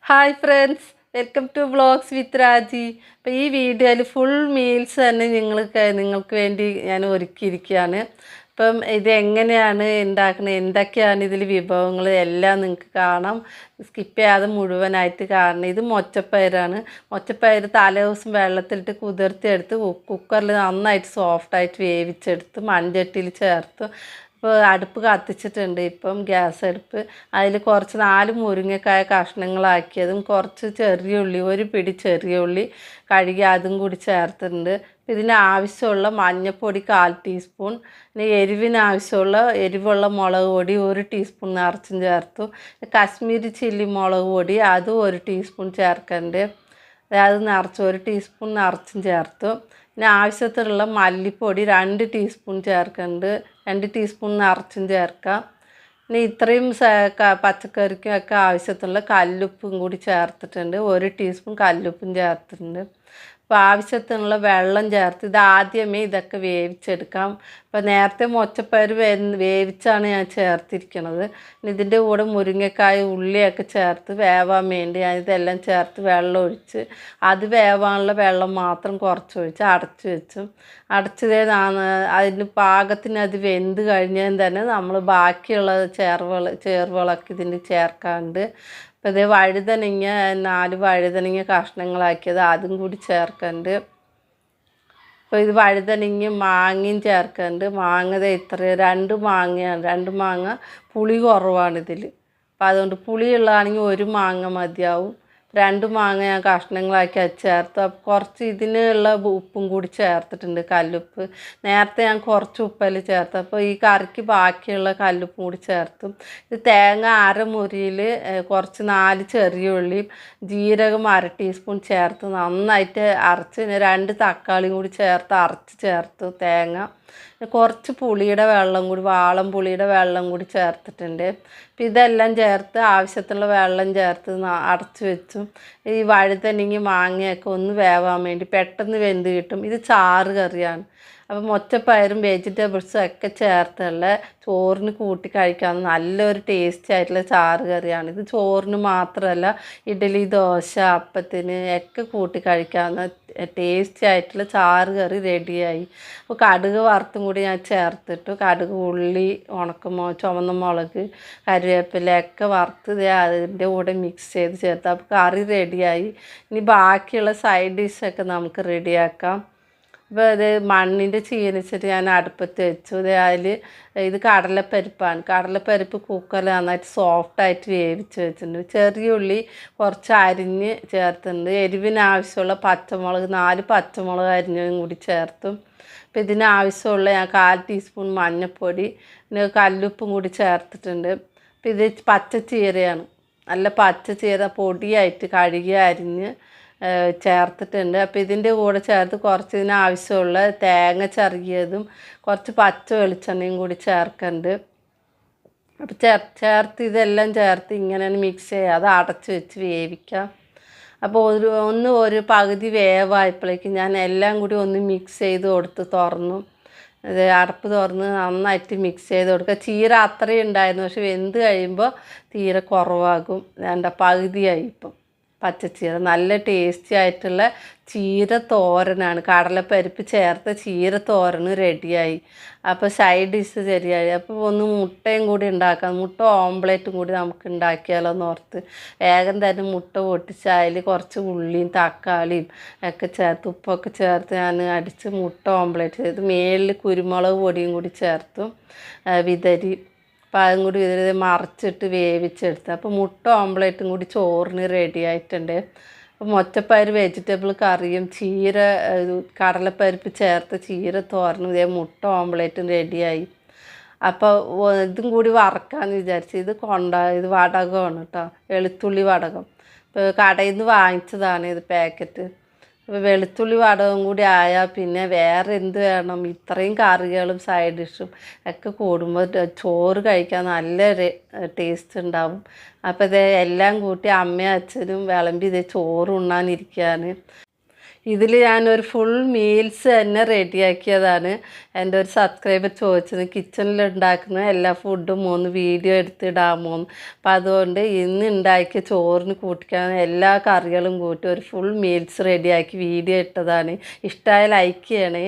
Hi friends, welcome to vlogs with Raji. അപ്പോൾ ഈ വീഡിയോയിൽ ഫുൾ മീൽസ് തന്നെ നിങ്ങൾക്ക് വേണ്ടി ഞാൻ ഒരുക്കിയിരിക്കുകയാണ്. അപ്പം ഇത് എങ്ങനെയാണ് ഉണ്ടാക്കുന്നത്, എന്തൊക്കെയാണ് ഇതിൽ വിഭവങ്ങൾ എല്ലാം നിങ്ങൾക്ക് കാണാം. സ്കിപ്പ് ചെയ്യാതെ മുഴുവനായിട്ട് കാണണം. ഇത് മൊച്ചപ്പയറാണ്. മൊച്ചപ്പയർ തലേദിവസം വെള്ളത്തിലിട്ട് കുതിർത്തിയെടുത്ത് കുക്കറിൽ നന്നായിട്ട് സോഫ്റ്റായിട്ട് വേവിച്ചെടുത്ത് മൺചട്ടിയിൽ ചേർത്ത് ഇപ്പോൾ അടുപ്പ് കത്തിച്ചിട്ടുണ്ട്. ഇപ്പം ഗ്യാസ് അടുപ്പ്. അതിൽ കുറച്ച് 4 മുരിങ്ങക്കായ കഷ്ണങ്ങളാക്കിയതും കുറച്ച് ചെറിയ ഉള്ളി, ഒരു പിടി ചെറിയ ഉള്ളി കഴുകി അതും കൂടി ചേർത്തിട്ടുണ്ട്. ഇതിന് ആവശ്യമുള്ള മഞ്ഞൾപ്പൊടി 1/4 ടീസ്പൂൺ, പിന്നെ എരിവിന് ആവശ്യമുള്ള എരിവുള്ള മുളക് പൊടി 1 ടീസ്പൂൺ നിറച്ചും ചേർത്തു. കാശ്മീരി ചില്ലി മുളക് പൊടി അതും 1 ടീസ്പൂൺ ചേർക്കുന്നുണ്ട്. അത് നിറച്ച് 1 ടീസ്പൂൺ നിറച്ചും ചേർത്തു. പിന്നെ ആവശ്യത്തിനുള്ള മല്ലിപ്പൊടി 2 ടീസ്പൂൺ ചേർക്കുന്നുണ്ട്. 2 ടീസ്പൂൺ നിറച്ചും ചേർക്കാം. പിന്നെ ഇത്രയും പച്ചക്കറിക്കൊക്കെ ആവശ്യത്തിനുള്ള കല്ലുപ്പും കൂടി ചേർത്തിട്ടുണ്ട്. 1 ടീസ്പൂൺ കല്ലുപ്പും ചേർത്തിട്ടുണ്ട്. അപ്പോൾ ആവശ്യത്തിനുള്ള വെള്ളം ചേർത്ത് ഇത് ആദ്യമേ ഇതൊക്കെ വേവിച്ചെടുക്കാം. അപ്പോൾ നേരത്തെ മൊച്ചപ്പയർ വേവിച്ചാണ് ഞാൻ ചേർത്തിരിക്കുന്നത്. ഇതിൻ്റെ കൂടെ മുരിങ്ങക്കായ ഉള്ളിയൊക്കെ ചേർത്ത് വേവാൻ വേണ്ടി ഞാൻ ഇതെല്ലാം ചേർത്ത് വെള്ളം ഒഴിച്ച് അത് വേവാനുള്ള വെള്ളം മാത്രം കുറച്ചൊഴിച്ച് അടച്ചു വെച്ചു. അതിന് പാകത്തിന് അത് വെന്ത് കഴിഞ്ഞാൽ തന്നെ നമ്മൾ ബാക്കിയുള്ള ചേർവകളൊക്കെ ഇതിന് ചേർക്കാണ്ട്. അപ്പോൾ ഇത് വഴുതനങ്ങ 4 വഴുതനങ്ങ കഷ്ണങ്ങളാക്കിയത് അതും കൂടി ചേർക്കുന്നുണ്ട്. അപ്പോൾ ഇത് വഴുതനങ്ങയും മാങ്ങയും ചേർക്കുന്നുണ്ട്. മാങ്ങ ഇത്ര 2 മാങ്ങയാണ്. 2 മാങ്ങ പുളി കുറവാണ് ഇതിൽ. അപ്പോൾ അതുകൊണ്ട് പുളിയുള്ളതാണെങ്കിൽ 1 മാങ്ങ മതിയാവും. 2 മാങ്ങ ഞാൻ കഷ്ണങ്ങളാക്കി അത് ചേർത്തു. അപ്പോൾ കുറച്ച് ഇതിനുള്ള ഉപ്പും കൂടി ചേർത്തിട്ടുണ്ട്, കല്ലുപ്പ്. നേരത്തെ ഞാൻ കുറച്ച് ഉപ്പല് ചേർത്തു. അപ്പോൾ ഈ കറിക്ക് ബാക്കിയുള്ള കല്ലുപ്പും കൂടി ചേർത്തു. ഇത് തേങ്ങ അരമുറിയിൽ കുറച്ച് 4 ചെറിയ ഉള്ളിയും ജീരകം 1/2 ടീസ്പൂൺ ചേർത്ത് നന്നായിട്ട് അരച്ച് 2 തക്കാളിയും കൂടി അരച്ച് ചേർത്തു. തേങ്ങ കുറച്ച് പുളിയുടെ വെള്ളം കൂടി, വാളം പുളിയുടെ വെള്ളം കൂടി ചേർത്തിട്ടുണ്ട്. അപ്പം ഇതെല്ലാം ചേർത്ത് ആവശ്യത്തിനുള്ള വെള്ളം ചേർത്ത് അടച്ച് വെച്ചു. ഈ വഴുതനങ്ങ മാങ്ങയൊക്കെ ഒന്ന് വേവാൻ വേണ്ടി പെട്ടെന്ന് വെന്ത് കിട്ടും. ഇത് ചാറ് കറിയാണ്. അപ്പം മൊച്ചപ്പയറും വെജിറ്റബിൾസും ഒക്കെ ചേർത്തുള്ള ചോറിന് കൂട്ടി കഴിക്കാൻ നല്ലൊരു ടേസ്റ്റി ആയിട്ടുള്ള ചാറ് കറിയാണ്. ഇത് ചോറിന് മാത്രമല്ല ഇഡ്ഡലി, ദോശ, അപ്പത്തിന് ഒക്കെ കൂട്ടി കഴിക്കാവുന്ന ടേസ്റ്റി ആയിട്ടുള്ള ചാറ് കറി റെഡിയായി. അപ്പോൾ കടുക് വറുത്തും കൂടി ഞാൻ ചേർത്തിട്ടു. കടുക്, ഉള്ളി, ചുവന്ന മുളക്, കറിവേപ്പില ഒക്കെ വറുത്ത് അതിൻ്റെ കൂടെ മിക്സ് ചെയ്ത് ചേർത്ത്. അപ്പോൾ കറി റെഡിയായി. ഇനി ബാക്കിയുള്ള സൈഡ് ഡിഷൊക്കെ നമുക്ക് റെഡിയാക്കാം. അപ്പോൾ അത് മണ്ണിൻ്റെ ചീനിച്ചിട്ട് ഞാൻ അടുപ്പത്ത് വെച്ചു. അതിൽ ഇത് കടലപ്പരിപ്പാണ്. കടലപ്പരിപ്പ് കുക്കറിൽ നന്നായിട്ട് സോഫ്റ്റായിട്ട് വേവിച്ച് വെച്ചിട്ടുണ്ട്. ചെറിയ ഉള്ളി കുറച്ച് അരിഞ്ഞ് ചേർത്തിട്ടുണ്ട്. എരിവിന് ആവശ്യമുള്ള പച്ചമുളക് 4 പച്ചമുളക് അരിഞ്ഞതും കൂടി ചേർത്തു. അപ്പോൾ ഇതിനാവശ്യമുള്ള ഞാൻ 1/4 ടീസ്പൂൺ മഞ്ഞൾപ്പൊടി, പിന്നെ കല്ലുപ്പും കൂടി ചേർത്തിട്ടുണ്ട്. അപ്പോൾ ഇത് പച്ചച്ചീരയാണ്. നല്ല പച്ചച്ചീര പൊടിയായിട്ട് കഴുകി അരിഞ്ഞ് ചേർത്തിട്ടുണ്ട്. അപ്പോൾ ഇതിൻ്റെ കൂടെ ചേർത്ത് കുറച്ച് ഇതിനാവശ്യമുള്ള തേങ്ങ ചിരകിയതും കുറച്ച് പച്ച വെളിച്ചെണ്ണയും കൂടി ചേർക്കുന്നുണ്ട്. അപ്പോൾ ചേർത്ത് ഇതെല്ലാം ചേർത്ത് ഇങ്ങനെ മിക്സ് ചെയ്യുക. അത് അടച്ച് വെച്ച് വേവിക്കാം. അപ്പോൾ ഒരു പകുതി വേവായപ്പോഴേക്കും ഞാൻ എല്ലാം കൂടി ഒന്ന് മിക്സ് ചെയ്ത് കൊടുത്ത് തുറന്നു. ഇത് അടപ്പ് തുറന്ന് നന്നായിട്ട് മിക്സ് ചെയ്ത് കൊടുക്കുക. ചീര അത്രയും ഉണ്ടായിരുന്നു, പക്ഷെ വെന്ത് കഴിയുമ്പോൾ തീരെ കുറവാകും. വേണ്ട പകുതിയായി. ഇപ്പം പച്ചച്ചീര നല്ല ടേസ്റ്റി ആയിട്ടുള്ള ചീര തോരനാണ്. കടലപ്പരിപ്പ് ചേർത്ത ചീര തോരന് റെഡിയായി. അപ്പോൾ സൈഡ് ഡിഷ് ശരിയായി. അപ്പോൾ ഒന്ന് മുട്ടയും കൂടി ഉണ്ടാക്കാം. മുട്ട ഓംപ്ലേറ്റും കൂടി നമുക്ക് ഉണ്ടാക്കിയാലോ എന്ന് ഓർത്ത് വേഗം തന്നെ മുട്ട പൊട്ടിച്ച് അതിൽ കുറച്ച് ഉള്ളിയും തക്കാളിയും ഒക്കെ ചേർത്ത് ഉപ്പൊക്കെ ചേർത്ത് ഞാൻ അടിച്ച് മുട്ട ഓംപ്ലേറ്റ് ചെയ്ത് മേളിൽ കുരുമുളക് പൊടിയും കൂടി ചേർത്തു. വിതരി അപ്പോൾ അതും കൂടി ഇതിൽ മറിച്ചിട്ട് വേവിച്ചെടുത്ത്. അപ്പോൾ മുട്ട ഓംപ്ലേറ്റും കൂടി ചോറിന് റെഡി ആയിട്ടുണ്ട്. അപ്പോൾ മൊച്ചപ്പയർ വെജിറ്റബിൾ കറിയും കടലപ്പരിപ്പ് ചേർത്ത് ചീര തോരനും ഇതേ മുട്ട ഓംപ്ലേറ്റും റെഡിയായി. അപ്പോൾ ഇതും കൂടി വറക്കാമെന്ന് വിചാരിച്ചു. ഇത് വടകമാണ് കേട്ടോ, വെളുത്തുള്ളി വടകം. ഇപ്പോൾ കടയിൽ നിന്ന് വാങ്ങിച്ചതാണ് ഇത് പാക്കറ്റ്. അപ്പോൾ വെളുത്തുള്ളി വടകം കൂടി ആയാൽ പിന്നെ വേറെ എന്ത് വേണം? ഇത്രയും കറികളും സൈഡ് ഡിഷും ഒക്കെ കൂടുമ്പോൾ ചോറ് കഴിക്കാൻ നല്ലൊരു ടേസ്റ്റ് ഉണ്ടാവും. അപ്പോൾ ഇത് എല്ലാം കൂട്ടി അമ്മയും അച്ഛനും വിളമ്പി ചോറ് ഉണ്ണാനിരിക്കുകയാണ്. ഇതിൽ ഞാനൊരു ഫുൾ മീൽസ് തന്നെ റെഡിയാക്കിയതാണ്. എൻ്റെ ഒരു സബ്സ്ക്രൈബർ ചോദിച്ചത് കിച്ചണിൽ ഉണ്ടാക്കുന്ന എല്ലാ ഫുഡും ഒന്ന് വീഡിയോ എടുത്തിടാമോന്ന്. അപ്പം അതുകൊണ്ട് ഇന്ന് ഉണ്ടാക്കിയ ചോറിന് കൂട്ടിക്കാൻ എല്ലാ കറികളും കൂട്ടി ഒരു ഫുൾ മീൽസ് റെഡിയാക്കി വീഡിയോ ഇട്ടതാണ്. ഇഷ്ടമായ ലൈക്ക് ചെയ്യണേ.